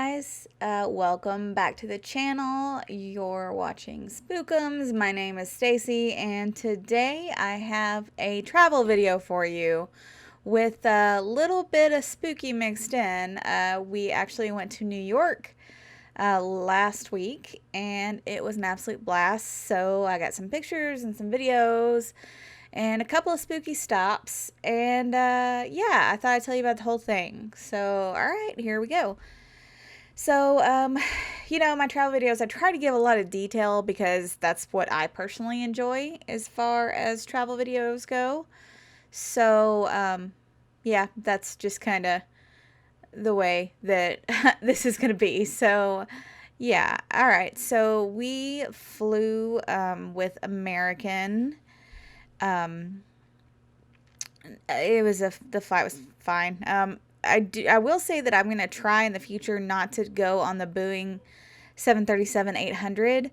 guys, welcome back to the channel. You're watching Spook Ums. My name is Stacy, and today I have a travel video for you with a little bit of spooky mixed in. We actually went to New York last week, and it was an absolute blast. So I got some pictures and some videos and a couple of spooky stops, and yeah, I thought I'd tell you about the whole thing. So all right, here we go. So, my travel videos, I try to give a lot of detail because that's what I personally enjoy as far as travel videos go. So, yeah, that's just kind of the way that this is going to be. So, yeah. All right. So we flew with American. Um, the flight was fine. I will say that I'm going to try in the future not to go on the Boeing 737-800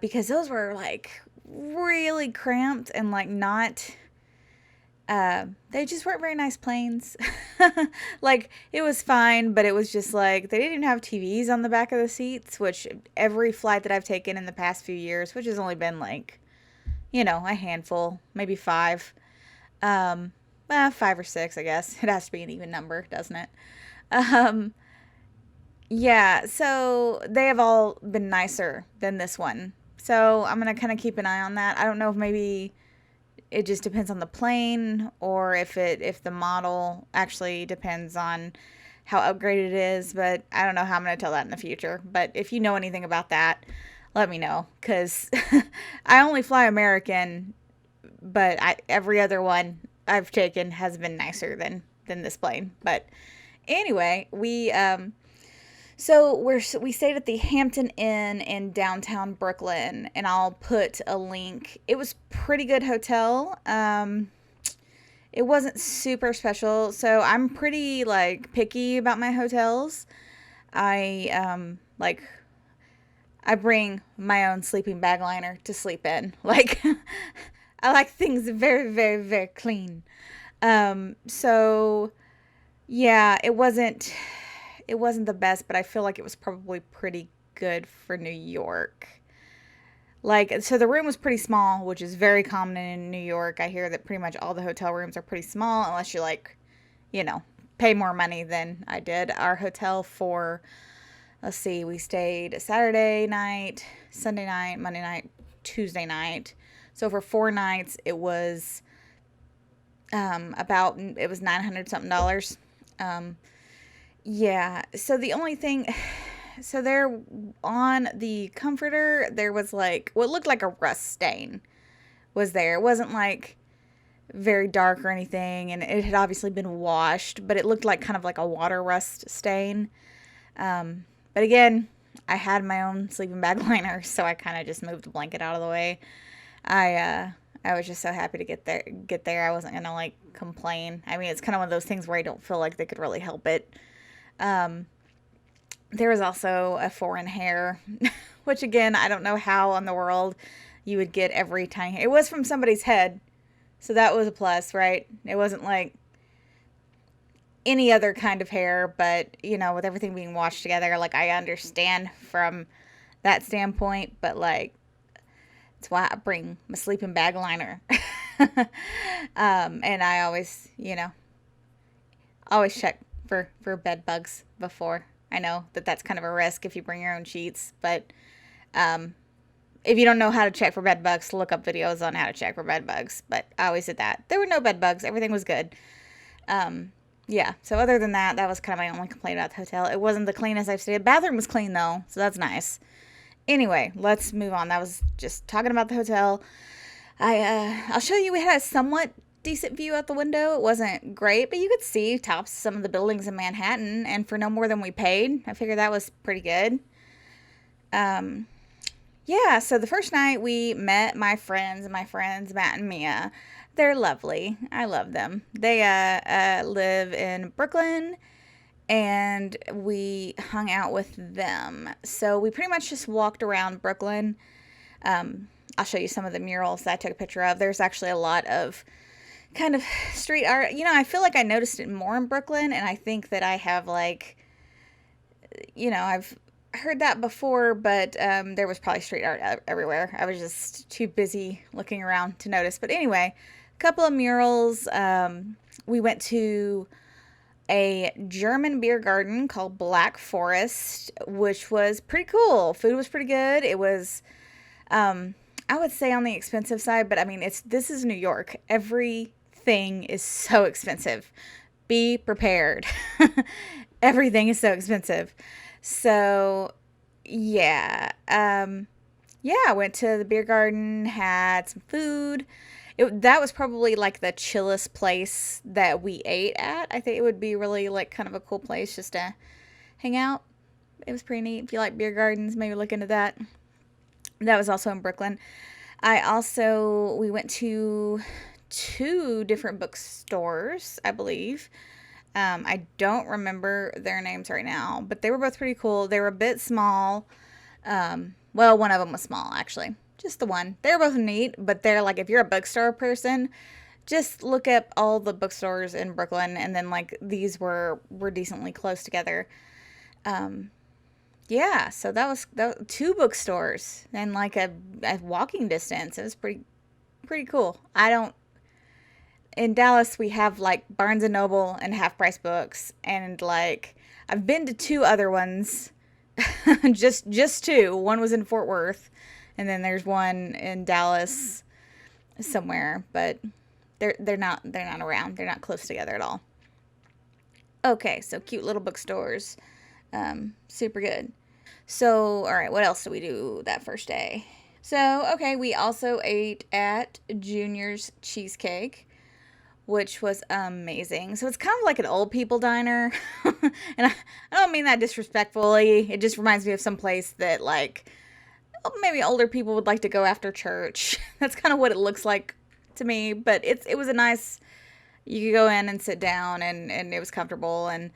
because those were like really cramped and like not they just weren't very nice planes. Like it was fine, but it was just like they didn't even have TVs on the back of the seats, which every flight that I've taken in the past few years, which has only been like, a handful, maybe five. 5 or 6, I guess. It has to be an even number, doesn't it? Um, yeah, so they have all been nicer than this one. So I'm going to kind of keep an eye on that. I don't know if maybe it just depends on the plane or if the model actually depends on how upgraded it is, but I don't know how I'm going to tell that in the future. But if you know anything about that, let me know, because I only fly American, but every other one I've taken has been nicer than this plane. But anyway, we stayed at the Hampton Inn in downtown Brooklyn, and I'll put a link. It was pretty good hotel. It wasn't super special, so I'm pretty like picky about my hotels. I bring my own sleeping bag liner to sleep in. Like I like things very, very, very clean. So yeah, it wasn't the best, but I feel like it was probably pretty good for New York. Like, so the room was pretty small, which is very common in New York. I hear that pretty much all the hotel rooms are pretty small unless you like, pay more money than I did. Our hotel for, let's see, we stayed Saturday night, Sunday night, Monday night, Tuesday night. So for 4 nights, it was it was $900 something. Yeah. So the only thing, so there on the comforter, there was like what looked like a rust stain was there. It wasn't like very dark or anything, and it had obviously been washed, but it looked like kind of like a water rust stain. But again, I had my own sleeping bag liner, so I kind of just moved the blanket out of the way. I was just so happy to get there. I wasn't gonna like complain. I mean, it's kind of one of those things where I don't feel like they could really help it. There was also a foreign hair, which again, I don't know how in the world you would get every tiny hair. It was from somebody's head, so that was a plus, right? It wasn't like any other kind of hair, but with everything being washed together, like I understand from that standpoint, but like that's why I bring my sleeping bag liner. And I always check for bed bugs before. I know that that's kind of a risk if you bring your own sheets, but if you don't know how to check for bed bugs, look up videos on how to check for bed bugs. But I always did that. There were no bed bugs. Everything was good. Yeah, so other than that, that was kind of my only complaint about the hotel. It wasn't the cleanest I've stayed. The bathroom was clean, though, so that's nice. Anyway, let's move on. That was just talking about the hotel. I'll show you. We had a somewhat decent view out the window. It wasn't great, but you could see tops of some of the buildings in Manhattan, and for no more than we paid. I figured that was pretty good. Yeah, so the first night we met my friends, Matt and Mia. They're lovely. I love them. They live in Brooklyn, and we hung out with them. So we pretty much just walked around Brooklyn. I'll show you some of the murals that I took a picture of. There's actually a lot of kind of street art. I feel like I noticed it more in Brooklyn, and I think that I have like you know, I've heard that before, but there was probably street art everywhere. I was just too busy looking around to notice. But anyway, a couple of murals. We went to a German beer garden called Black Forest, which was pretty cool. Food was pretty good. It was, I would say, on the expensive side, but I mean, this is New York. Everything is so expensive. Be prepared. Everything is so expensive. So, yeah. Yeah, I went to the beer garden, had some food. That was probably like the chillest place that we ate at. I think it would be really like kind of a cool place just to hang out. It was pretty neat. If you like beer gardens, maybe look into that. That was also in Brooklyn. We went to two different bookstores, I believe. I don't remember their names right now, but they were both pretty cool. They were a bit small. Well, one of them was small, actually. Just the one. They're both neat, but they're like, if you're a bookstore person, just look up all the bookstores in Brooklyn, and then like these were decently close together. Yeah, so that was two bookstores and like a walking distance. It was pretty cool. I don't In Dallas we have like Barnes and Noble and Half Price Books, and like I've been to two other ones. just two. One was in Fort Worth, and then there's one in Dallas somewhere, but they're not around. They're not close together at all. Okay, so cute little bookstores. Super good. So, all right, what else did we do that first day? So, okay, we also ate at Junior's Cheesecake, which was amazing. So it's kind of like an old people diner. And I don't mean that disrespectfully. It just reminds me of some place that like maybe older people would like to go after church. That's kind of what it looks like to me. But it was a nice, you could go in and sit down, and it was comfortable, and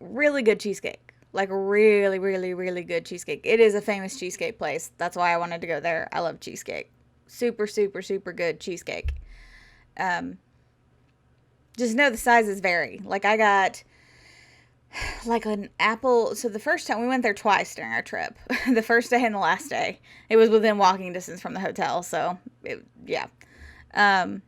really good cheesecake. Like really, really, really good cheesecake. It is a famous cheesecake place. That's why I wanted to go there. I love cheesecake. Super, super, super good cheesecake. Um, just know the sizes vary. Like I got like an apple. So the first time we went there twice during our trip, the first day and the last day, it was within walking distance from the hotel. So yeah. Um,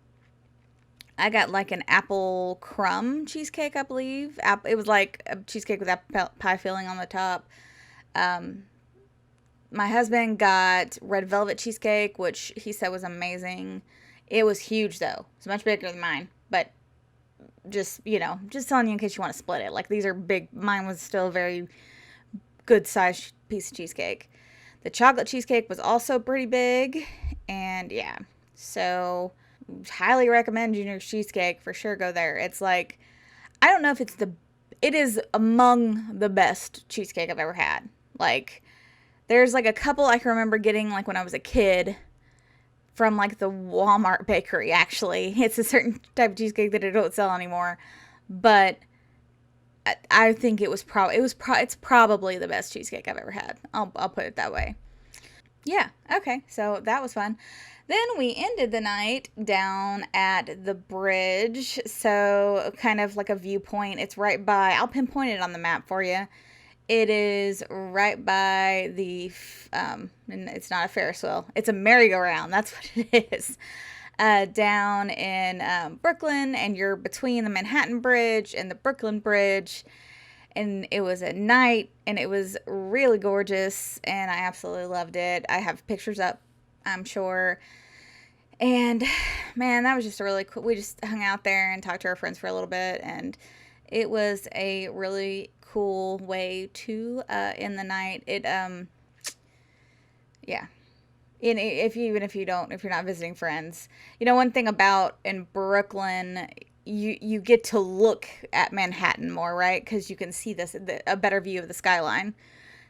I got like an apple crumb cheesecake, I believe. It was like a cheesecake with apple pie filling on the top. Um, my husband got red velvet cheesecake, which he said was amazing. It was huge though. It's much bigger than mine, but just, just telling you in case you want to split it. Like these are big. Mine was still a very good sized piece of cheesecake. The chocolate cheesecake was also pretty big, and yeah. So highly recommend Junior's Cheesecake. For sure go there. It's like, I don't know if it is among the best cheesecake I've ever had. Like there's like a couple I can remember getting like when I was a kid from like the Walmart bakery. Actually, it's a certain type of cheesecake that I don't sell anymore, but I think it's probably the best cheesecake I've ever had. I'll put it that way. Yeah, okay, so that was fun. Then we ended the night down at the bridge, so kind of like a viewpoint. It's right by, I'll pinpoint it on the map for you. It is right by and it's not a Ferris wheel, it's a merry-go-round, that's what it is. Down in Brooklyn, and you're between the Manhattan Bridge and the Brooklyn Bridge. And it was at night, and it was really gorgeous, and I absolutely loved it. I have pictures up, I'm sure. And man, that was just a really cool. We just hung out there and talked to our friends for a little bit, and it was a really cool way to end the night. Yeah. If you're not visiting friends, one thing about in Brooklyn, you get to look at Manhattan more, right? Because you can see a better view of the skyline.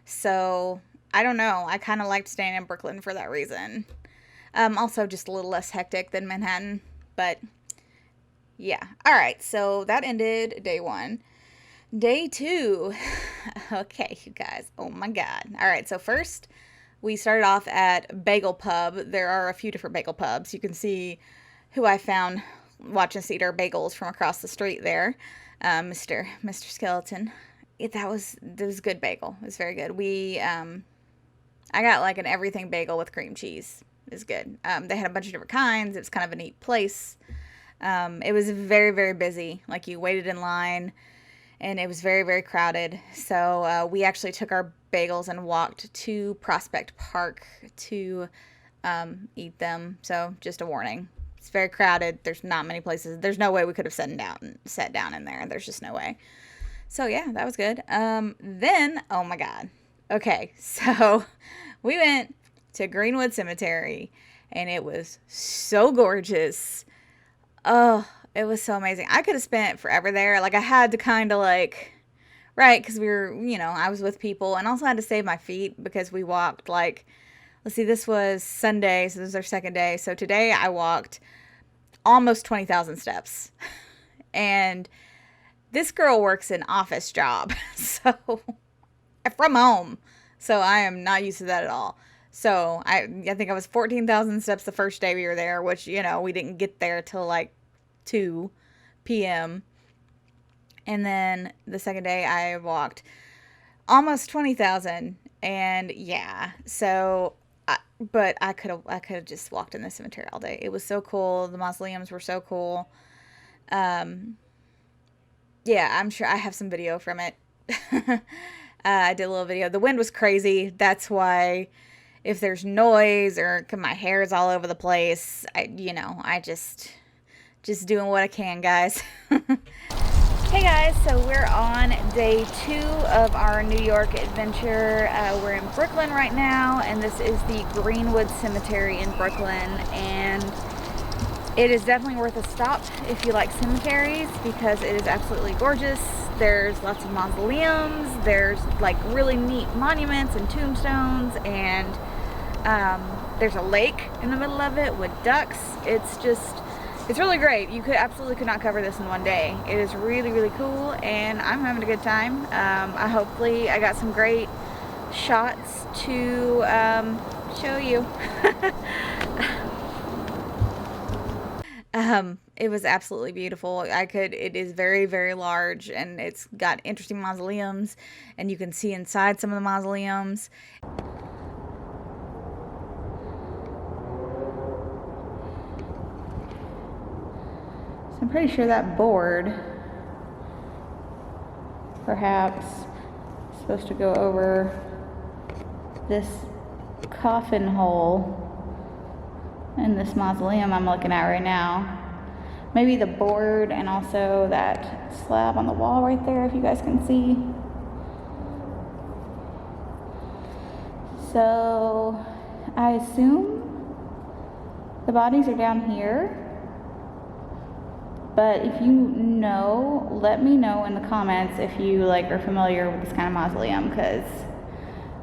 So I don't know. I kind of liked staying in Brooklyn for that reason. Also just a little less hectic than Manhattan, but yeah. All right. So that ended day one. Day two. Okay, you guys. Oh my God. All right. So first we started off at Bagel Pub. There are a few different bagel pubs. You can see who I found watching us eat our bagels from across the street there. Mr. Skeleton. that was a good bagel. It was very good. I got like an everything bagel with cream cheese. It was good. They had a bunch of different kinds. It was kind of a neat place. It was very, very busy. Like, you waited in line, and it was very, very crowded. So we actually took our bagels and walked to Prospect Park to eat them. So just a warning. It's very crowded. There's not many places. There's no way we could have sat down in there. There's just no way. So yeah, that was good. Then, oh my God. Okay, so we went to Green-Wood Cemetery, and it was so gorgeous. Oh, it was so amazing. I could have spent forever there. Like, I had to kind of like, right, because we were, I was with people, and also had to save my feet because we walked like, let's see, this was Sunday, so this was our second day. So today I walked almost 20,000 steps. And this girl works an office job, so from home. So I am not used to that at all. So I think I was 14,000 steps the first day we were there, which, we didn't get there till like 2 p.m. And then the second day I walked almost 20,000. And yeah, so, but I could have just walked in the cemetery all day. It was so cool. The mausoleums were so cool. Yeah, I'm sure I have some video from it. I did a little video. The wind was crazy. That's why if there's noise or my hair is all over the place, I just doing what I can, guys. Hey guys, so we're on day 2 of our New York adventure. We're in Brooklyn right now, and this is the Green-Wood Cemetery in Brooklyn, and it is definitely worth a stop if you like cemeteries because it is absolutely gorgeous. There's lots of mausoleums, there's like really neat monuments and tombstones, and there's a lake in the middle of it with ducks. It's really great. You could not cover this in one day. It is really, really cool, and I'm having a good time. Hopefully I got some great shots to show you. It was absolutely beautiful. It is very, very large, and it's got interesting mausoleums, and you can see inside some of the mausoleums. So I'm pretty sure that board, perhaps, is supposed to go over this coffin hole in this mausoleum I'm looking at right now. Maybe the board and also that slab on the wall right there, if you guys can see. So I assume the bodies are down here, but if you know, let me know in the comments if you are familiar with this kind of mausoleum, because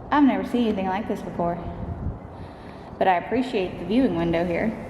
I've never seen anything like this before. But I appreciate the viewing window here.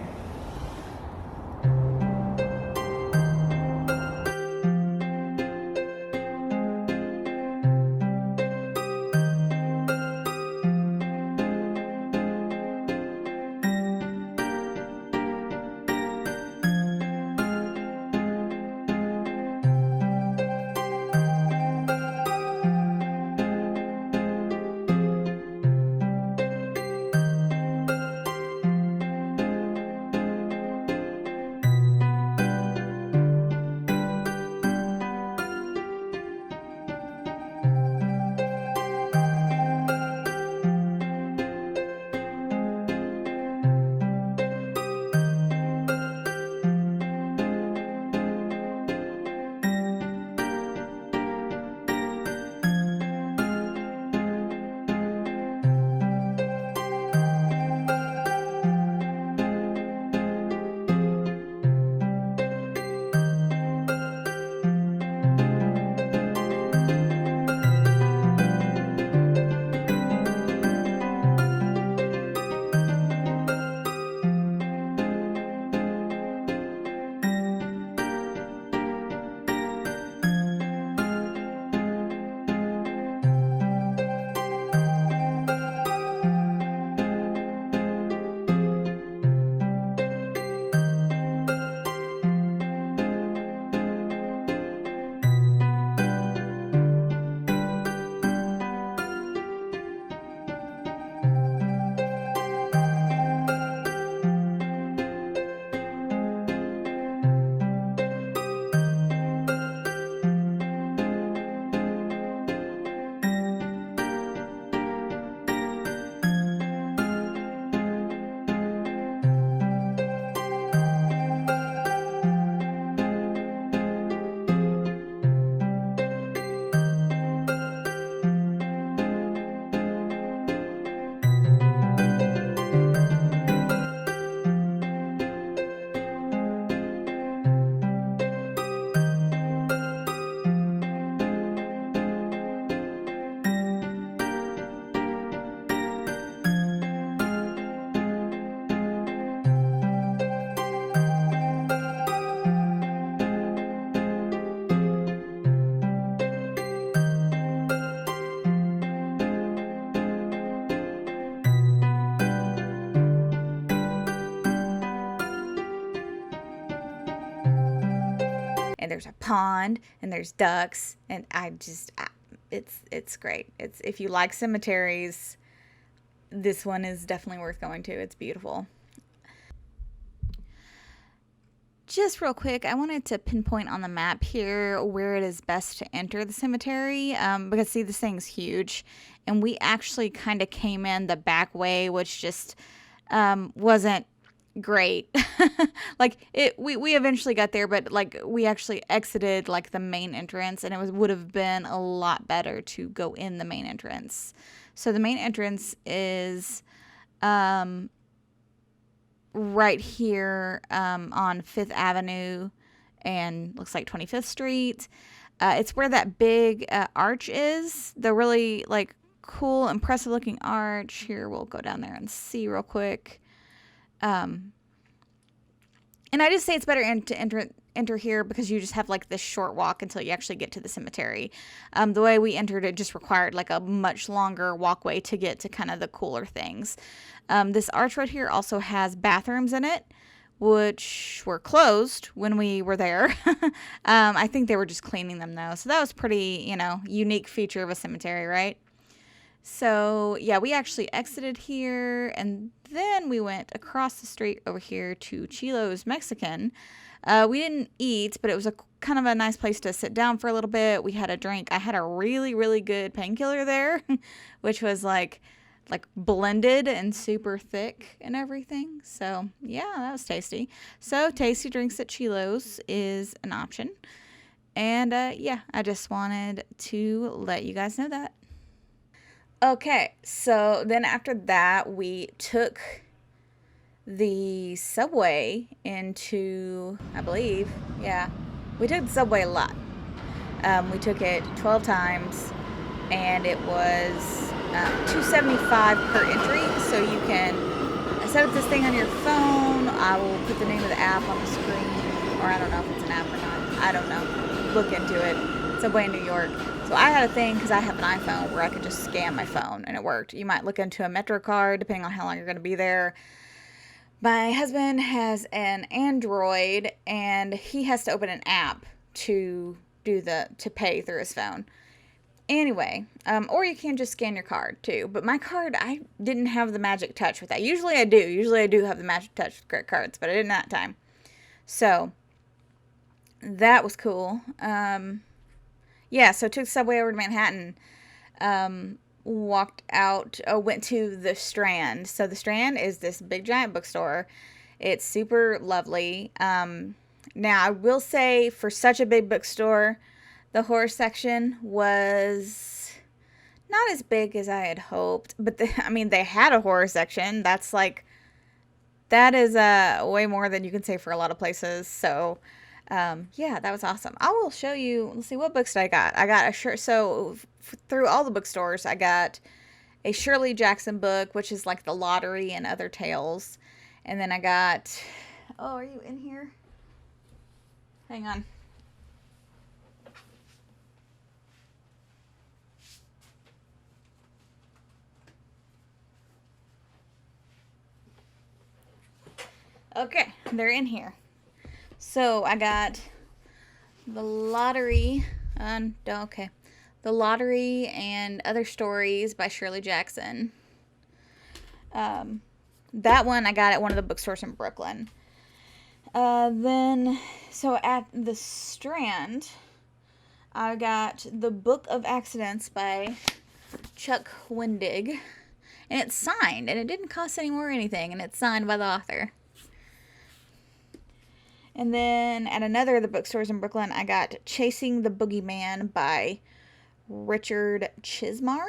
and there's a pond, and there's ducks, and it's great. It's, if you like cemeteries, this one is definitely worth going to. It's beautiful. Just real quick, I wanted to pinpoint on the map here where it is best to enter the cemetery, because see, this thing's huge, and we actually kind of came in the back way, which just wasn't great. Like, we eventually got there, but like we actually exited like the main entrance, and it would have been a lot better to go in the main entrance. So the main entrance is right here on 5th Avenue and looks like 25th Street. It's where that big arch is, the really like cool, impressive looking arch. Here, we'll go down there and see real quick. And I just say it's better to enter here because you just have like this short walk until you actually get to the cemetery. The way we entered, it just required like a much longer walkway to get to kind of the cooler things. This arch right here also has bathrooms in it, which were closed when we were there. I think they were just cleaning them though. So that was pretty, unique feature of a cemetery, right? So yeah, we actually exited here, and then we went across the street over here to Chilo's Mexican. We didn't eat, but it was a kind of a nice place to sit down for a little bit. We had a drink. I had a really, really good painkiller there, which was like blended and super thick and everything. So yeah, that was tasty. So tasty drinks at Chilo's is an option. And yeah, I just wanted to let you guys know that. Okay, so then after that, we took the subway into, I believe, yeah, we took the subway a lot. We took it 12 times, and it was $2.75 per entry. So you can set up this thing on your phone. I will put the name of the app on the screen, or I don't know if it's an app or not. I don't know. Look into it. Subway in New York. So I had a thing, because I have an iPhone, where I could just scan my phone, and it worked. You might look into a Metro card, depending on how long you're going to be there. My husband has an Android, and he has to open an app to pay through his phone. Anyway, or you can just scan your card too. But my card, I didn't have the magic touch with that. Usually I do. Usually I do have the magic touch with credit cards, but I didn't that time. So that was cool. Yeah, so took the subway over to Manhattan, walked out, went to the Strand. So the Strand is this big giant bookstore. It's super lovely. Now I will say, for such a big bookstore, the horror section was not as big as I had hoped, but they had a horror section. That is way more than you can say for a lot of places. So yeah, that was awesome. I will show you. Let's see, what books did I got? I got a shirt. So through all the bookstores, I got a Shirley Jackson book, which is like The Lottery and Other Tales. And then I got, oh, are you in here? Hang on. Okay, they're in here. So I got The Lottery, The Lottery and Other Stories by Shirley Jackson. That one I got at one of the bookstores in Brooklyn. Then, so at the Strand, I got The Book of Accidents by Chuck Wendig. And it's signed, and it didn't cost any more or anything, and it's signed by the author. And then at another of the bookstores in Brooklyn, I got Chasing the Boogeyman by Richard Chismar.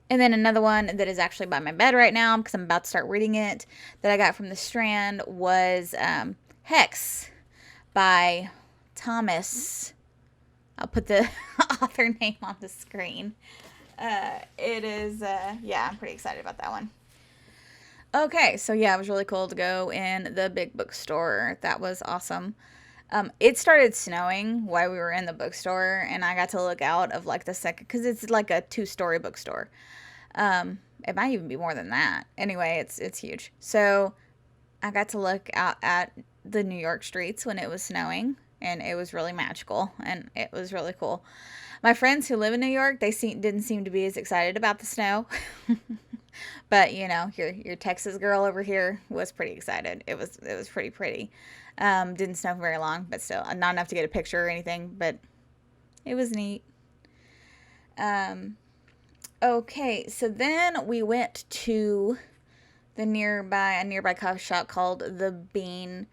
And then another one that is actually by my bed right now, because I'm about to start reading it, that I got from the Strand was Hex by Thomas. I'll put the author name on the screen. It is, yeah, I'm pretty excited about that one. Okay, so yeah, it was really cool to go in the big bookstore. That was awesome. It started snowing while we were in the bookstore, and I got to look out of like the second, because it's like a 2-story bookstore. It might even be more than that. Anyway, it's huge. So I got to look out at the New York streets when it was snowing, and it was really magical, and it was really cool. My friends who live in New York, didn't seem to be as excited about the snow. But you know, your Texas girl over here was pretty excited. It was pretty. Didn't snow for very long, but still not enough to get a picture or anything. But it was neat. Okay, so then we went to a nearby coffee shop called The Bean.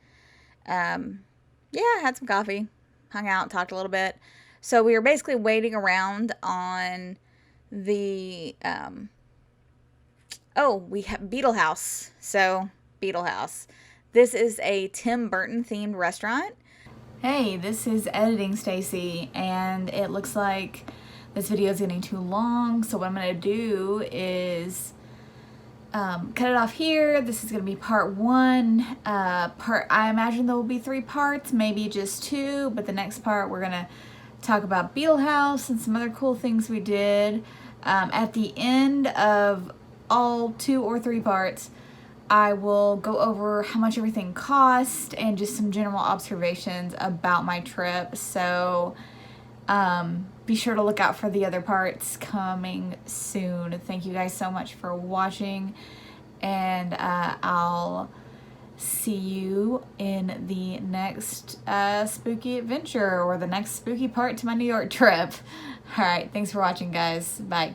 Yeah, had some coffee, hung out, talked a little bit. So we were basically waiting around on the we have Beetle House. So, Beetle House. This is a Tim Burton themed restaurant. Hey, this is editing Stacy, and it looks like this video is getting too long. So what I'm gonna do is cut it off here. This is gonna be part one. I imagine there will be 3 parts, maybe just 2. But the next part we're gonna talk about Beetle House and some other cool things we did. At the end of all 2 or 3 parts, I will go over how much everything cost and just some general observations about my trip. So be sure to look out for the other parts coming soon. Thank you guys so much for watching, and I'll see you in the next spooky adventure, or the next spooky part to my New York trip. All right, thanks for watching, guys. Bye.